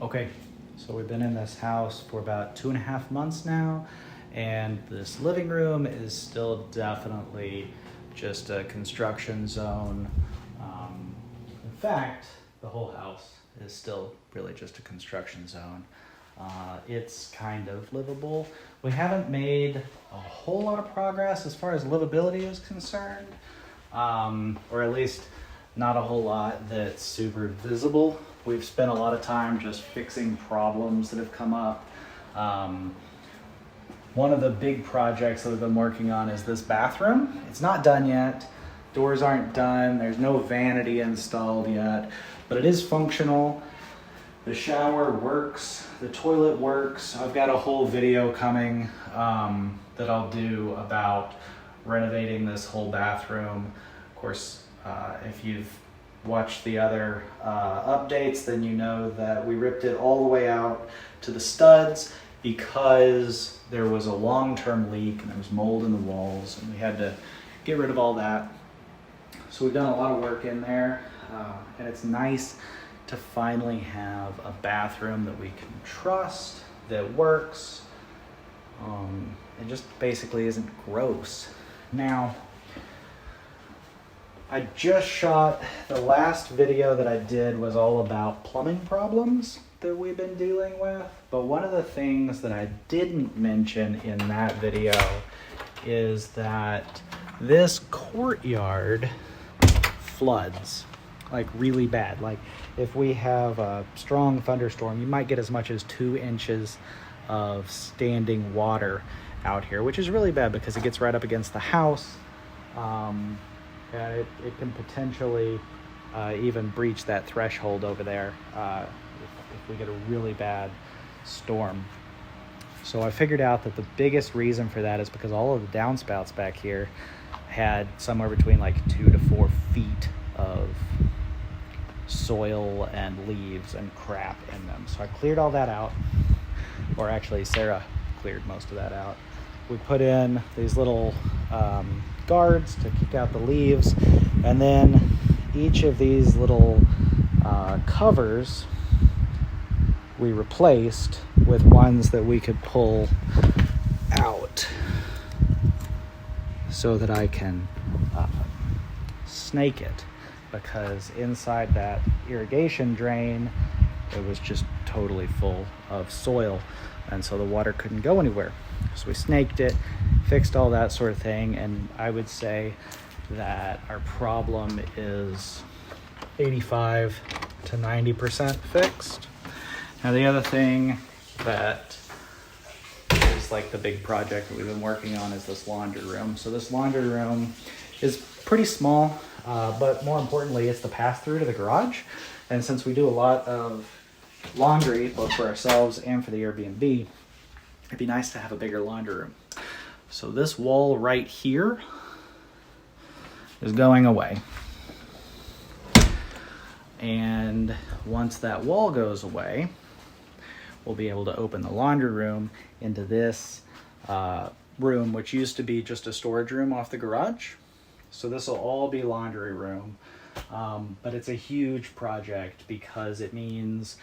Okay, so we've been in this house for about 2.5 months now, and this living room is still definitely just a construction zone. In fact, the whole house is still really just a construction zone. It's kind of livable. We haven't made a whole lot of progress as far as livability is concerned, or at least not a whole lot that's super visible. We've spent a lot of time just fixing problems that have come up. One of the big projects that we've been working on is this bathroom. It's not done yet. Doors aren't done. There's no vanity installed yet, but it is functional. The shower works, the toilet works. I've got a whole video coming that I'll do about renovating this whole bathroom. Of course, if you've watched the other updates, then you know that we ripped it all the way out to the studs because there was a long-term leak and there was mold in the walls, and we had to get rid of all that. So we've done a lot of work in there, and it's nice to finally have a bathroom that we can trust, that works, and just basically isn't gross. Now, I just shot, the last video that I did was all about plumbing problems that we've been dealing with, but one of the things that I didn't mention in that video is that this courtyard floods like really bad. Like if we have a strong thunderstorm, you might get as much as 2 inches of standing water out here, which is really bad because it gets right up against the house. And it can potentially even breach that threshold over there if we get a really bad storm. So I figured out that the biggest reason for that is because all of the downspouts back here had somewhere between like 2 to 4 feet of soil and leaves and crap in them. So I cleared all that out, or actually Sarah cleared most of that out. We put in these little guards to kick out the leaves, and then each of these little covers we replaced with ones that we could pull out so that I can snake it, because inside that irrigation drain it was just totally full of soil, and so the water couldn't go anywhere. So we snaked it, fixed all that sort of thing, and I would say that our problem is 85 to 90% fixed. Now the other thing that is like the big project that we've been working on is this laundry room. So this laundry room is pretty small, but more importantly, it's the pass-through to the garage. And since we do a lot of laundry, both for ourselves and for the Airbnb, it'd be nice to have a bigger laundry room. So this wall right here is going away. And once that wall goes away, we'll be able to open the laundry room into this room, which used to be just a storage room off the garage. So this will all be laundry room, but it's a huge project because it means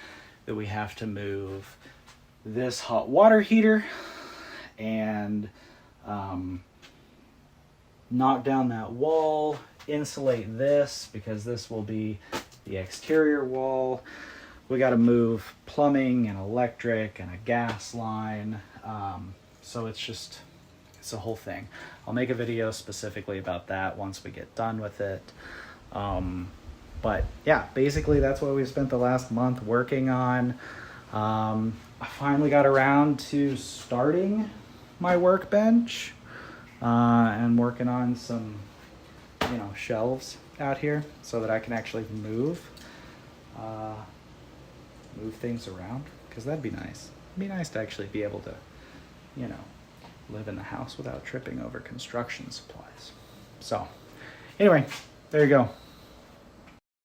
that we have to move this hot water heater and knock down that wall, insulate this because this will be the exterior wall. We got to move plumbing and electric and a gas line. So it's a whole thing. I'll make a video specifically about that once we get done with it. But yeah, basically that's what we spent the last month working on. I finally got around to starting my workbench and working on some, shelves out here so that I can actually move things around, because that'd be nice. It'd be nice to actually be able to, live in the house without tripping over construction supplies. So anyway, there you go.